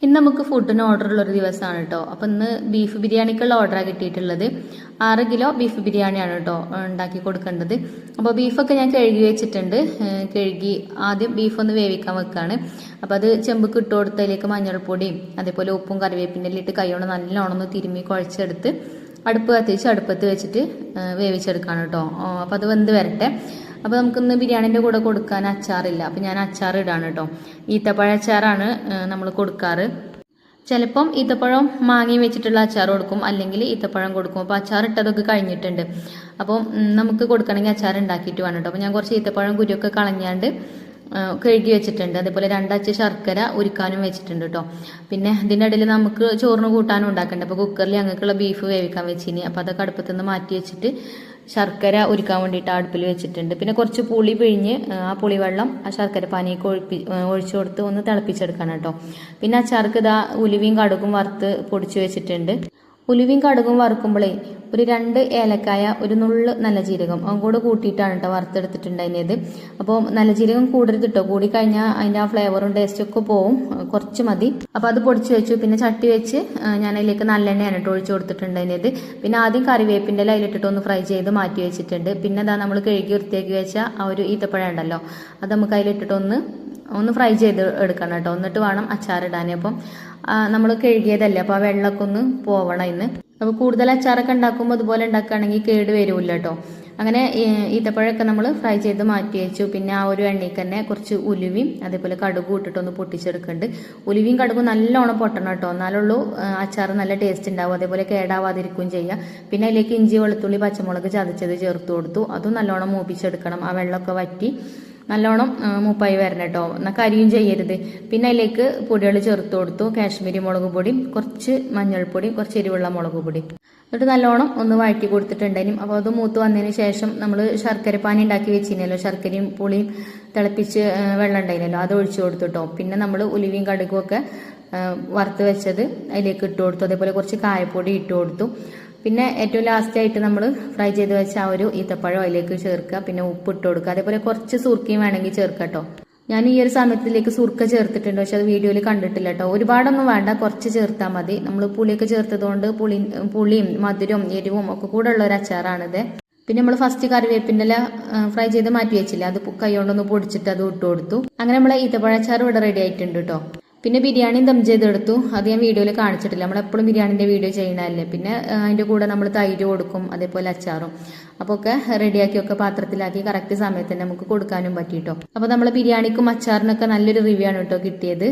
ഇന്ന് നമുക്ക് ഫുഡിന് ഓർഡർ ഉള്ളൊരു ദിവസമാണ് കേട്ടോ. അപ്പം ഇന്ന് ബീഫ് ബിരിയാണിക്കുള്ള ഓർഡറാണ് കിട്ടിയിട്ടുള്ളത്. 6 കിലോ ബീഫ് ബിരിയാണിയാണ് കേട്ടോ ഉണ്ടാക്കി കൊടുക്കേണ്ടത്. അപ്പോൾ ബീഫൊക്കെ ഞാൻ കഴുകി വെച്ചിട്ടുണ്ട്. കഴുകി ആദ്യം ബീഫ് ഒന്ന് വേവിക്കാൻ വെക്കുകയാണ്. അപ്പോൾ അത് ചെമ്പുക്ക് ഇട്ട് കൊടുത്തതിലേക്ക് മഞ്ഞൾപ്പൊടിയും അതേപോലെ ഉപ്പും കറിവേപ്പിൻ്റെ ഇട്ട് കൈയോണ്ട് നല്ലോണം ഒന്ന് തിരുമ്മി കുഴച്ചെടുത്ത് അടുപ്പ് കത്തിച്ച് അടുപ്പത്ത് വെച്ചിട്ട് വേവിച്ചെടുക്കുകയാണ് കേട്ടോ. അപ്പോൾ അത് വെന്ത് വരട്ടെ. അപ്പോൾ നമുക്കിന്ന് ബിരിയാണിൻ്റെ കൂടെ കൊടുക്കാൻ അച്ചാറില്ല. അപ്പോൾ ഞാൻ അച്ചാർ ഇടാണ് കേട്ടോ. ഈത്തപ്പഴ അച്ചാറാണ് നമ്മൾ കൊടുക്കാറ്. ചിലപ്പം ഈത്തപ്പഴം മാങ്ങയും വെച്ചിട്ടുള്ള അച്ചാർ കൊടുക്കും, അല്ലെങ്കിൽ ഈത്തപ്പഴം കൊടുക്കും. അപ്പോൾ അച്ചാർ ഇട്ടതൊക്കെ കഴിഞ്ഞിട്ടുണ്ട്. അപ്പം നമുക്ക് കൊടുക്കണമെങ്കിൽ അച്ചാർ ഉണ്ടാക്കിയിട്ട് വേണം കേട്ടോ. അപ്പോൾ ഞാൻ കുറച്ച് ഈത്തപ്പഴം കുരുവൊക്കെ കളഞ്ഞാണ്ട് കഴുകി വെച്ചിട്ടുണ്ട്. അതേപോലെ 2 അച്ച് ശർക്കര ഉരുക്കാനും വെച്ചിട്ടുണ്ട് കേട്ടോ. പിന്നെ ഇതിൻ്റെ ഇടയിൽ നമുക്ക് ചോറിന് കൂട്ടാനും ഉണ്ടാക്കണ്ട. അപ്പോൾ കുക്കറിൽ ഞങ്ങൾക്കുള്ള ബീഫ് വേവിക്കാൻ വെച്ചിനി. അപ്പോൾ അതൊക്കെ അടുപ്പത്തു നിന്ന് മാറ്റി വെച്ചിട്ട് ശർക്കര ഉരുക്കാൻ വേണ്ടിയിട്ട് അടുപ്പിൽ വെച്ചിട്ടുണ്ട്. പിന്നെ കുറച്ച് പുളി പിഴിഞ്ഞ് ആ പുളിവെള്ളം ആ ശർക്കര പാനിയൊക്കെ ഒഴിച്ചു കൊടുത്ത് ഒന്ന് തിളപ്പിച്ചെടുക്കണം കേട്ടോ. പിന്നെ അച്ചാർക്ക് ഇതാ ഉലുവയും കടുകും വറുത്ത് പൊടിച്ചു വെച്ചിട്ടുണ്ട്. ഉലുവയും കടുകും വറുക്കുമ്പോഴേ ഒരു 2 ഏലക്കായ, ഒരു നുള്ള് നല്ല ജീരകം അതും കൂടെ കൂട്ടിയിട്ടാണ് കേട്ടോ വറുത്തെടുത്തിട്ടുണ്ടായിരുന്നത്. അപ്പോൾ നല്ല ജീരകം കൂടരുത് കേട്ടോ. കൂടി കഴിഞ്ഞാൽ അതിൻ്റെ ആ ഫ്ലേവറും ടേസ്റ്റും ഒക്കെ പോവും. കുറച്ച് മതി. അപ്പോൾ അത് പൊടിച്ച് വെച്ചു. പിന്നെ ചട്ടി വെച്ച് ഞാൻ അതിലേക്ക് നല്ലെണ്ണയാണ് കേട്ടോ ഒഴിച്ചു കൊടുത്തിട്ടുണ്ടായിരുന്നത്. പിന്നെ ആദ്യം കറിവേപ്പിൻ്റെ ഇല അതിലിട്ടിട്ട് ഒന്ന് ഫ്രൈ ചെയ്ത് മാറ്റി വെച്ചിട്ടുണ്ട്. പിന്നെ അതാ നമ്മൾ കഴുകി വൃത്തിയാക്കി വെച്ച ആ ഒരു ഈത്തപ്പഴം ഉണ്ടല്ലോ, അത് നമുക്ക് അതിലിട്ടിട്ട് ഒന്ന് ഫ്രൈ ചെയ്ത് എടുക്കണം കേട്ടോ. എന്നിട്ട് വേണം അച്ചാറിടാൻ. അപ്പം നമ്മൾ കഴുകിയതല്ലേ, അപ്പോൾ ആ വെള്ളമൊക്കെ ഒന്ന് പോവണം ഇന്ന്. അപ്പോൾ കൂടുതൽ അച്ചാറൊക്കെ ഉണ്ടാക്കുമ്പോൾ അതുപോലെ ഉണ്ടാക്കുകയാണെങ്കിൽ കേട് വരില്ല കേട്ടോ. അങ്ങനെ ഈത്തപ്പഴമൊക്കെ നമ്മൾ ഫ്രൈ ചെയ്ത് മാറ്റി വെച്ചു. പിന്നെ ആ ഒരു എണ്ണയ്ക്ക് തന്നെ കുറച്ച് ഉലുവയും അതേപോലെ കടുകും ഇട്ടിട്ടൊന്ന് പൊട്ടിച്ചെടുക്കുന്നുണ്ട്. ഉലുവയും കടുകും നല്ലോണം പൊട്ടണം കേട്ടോ, എന്നാലുള്ളൂ അച്ചാർ നല്ല ടേസ്റ്റ് ഉണ്ടാവും. അതേപോലെ കേടാവാതിരിക്കുകയും ചെയ്യുക. പിന്നെ അതിലേക്ക് ഇഞ്ചി, വെളുത്തുള്ളി, പച്ചമുളക് ചതച്ചത് ചേർത്ത് കൊടുത്തു. അതും നല്ലോണം മൂപ്പിച്ചെടുക്കണം. ആ വെള്ളമൊക്കെ വറ്റി നല്ലോണം മൂപ്പായി വരണം കേട്ടോ. എന്നാൽ കരിയും ചെയ്യരുത്. പിന്നെ അതിലേക്ക് പൊടികൾ ചേർത്ത് കൊടുത്തു. കാശ്മീരി മുളക് പൊടി, കുറച്ച് മഞ്ഞൾപ്പൊടി, കുറച്ച് എരിവുള്ള മുളക് പൊടി. എന്നിട്ട് നല്ലോണം ഒന്ന് വഴറ്റി കൊടുത്തിട്ടുണ്ടായിരുന്നു. അപ്പോൾ അത് മൂത്ത് വന്നതിന് ശേഷം നമ്മൾ ശർക്കര പാനി ഉണ്ടാക്കി വെച്ചിരുന്നല്ലോ, ശർക്കരയും പുളിയും തിളപ്പിച്ച് വെള്ളം ഉണ്ടായിരുന്നല്ലോ, അത് ഒഴിച്ചു കൊടുത്തു കേട്ടോ. പിന്നെ നമ്മൾ ഉലുവയും കടുകും ഒക്കെ വറുത്ത് വെച്ചത് അതിലേക്ക് ഇട്ട് കൊടുത്തു. അതേപോലെ കുറച്ച് കായപ്പൊടി ഇട്ട് കൊടുത്തു. പിന്നെ ഏറ്റവും ലാസ്റ്റ് ആയിട്ട് നമ്മൾ ഫ്രൈ ചെയ്ത് വെച്ച ആ ഒരു ഈത്തപ്പഴം അതിലേക്ക് ചേർക്കുക. പിന്നെ ഉപ്പ് ഇട്ട് കൊടുക്കുക. അതേപോലെ കുറച്ച് സുർക്കയും വേണമെങ്കിൽ ചേർക്കുക കേട്ടോ. ഞാൻ ഈ ഒരു സമയത്തിലേക്ക് സുർക്ക ചേർത്തിട്ടുണ്ട്, പക്ഷെ അത് വീഡിയോയിൽ കണ്ടിട്ടില്ല കേട്ടോ. ഒരുപാടൊന്നും വേണ്ട, കുറച്ച് ചേർത്താൽ മതി. നമ്മൾ പുളിയൊക്കെ ചേർത്തതുകൊണ്ട് പുളിയും മധുരവും എരിവും ഒക്കെ കൂടെ ഉള്ള ഒരു അച്ചാറാണിത്. പിന്നെ നമ്മൾ ഫസ്റ്റ് കറിവേപ്പിൻ്റെ ഇല ഫ്രൈ ചെയ്ത് മാറ്റി വെച്ചില്ല, അത് കൈ കൊണ്ടൊന്ന് പൊടിച്ചിട്ട് അത് ഇട്ട് കൊടുത്തു. അങ്ങനെ നമ്മളെ ഈത്തപ്പഴ അച്ചാർ ഇവിടെ റെഡി ആയിട്ടുണ്ട് കേട്ടോ. പിന്നെ ബിരിയാണി ദം ചെയ്തെടുത്തു. അത് ഞാൻ വീഡിയോയിൽ കാണിച്ചിട്ടില്ല, നമ്മളെപ്പോഴും ബിരിയാണിൻ്റെ വീഡിയോ ചെയ്യണതല്ലേ. പിന്നെ അതിൻ്റെ കൂടെ നമ്മൾ തൈര് കൊടുക്കും, അതേപോലെ അച്ചാറും. അപ്പോൾ ഒക്കെ റെഡിയാക്കിയൊക്കെ പാത്രത്തിലാക്കി കറക്റ്റ് സമയത്ത് തന്നെ നമുക്ക് കൊടുക്കാനും പറ്റിയിട്ടോ. അപ്പോൾ നമ്മൾ ബിരിയാണിക്കും അച്ചാറിനൊക്കെ നല്ലൊരു റിവ്യൂ ആണ് കേട്ടോ കിട്ടിയത്.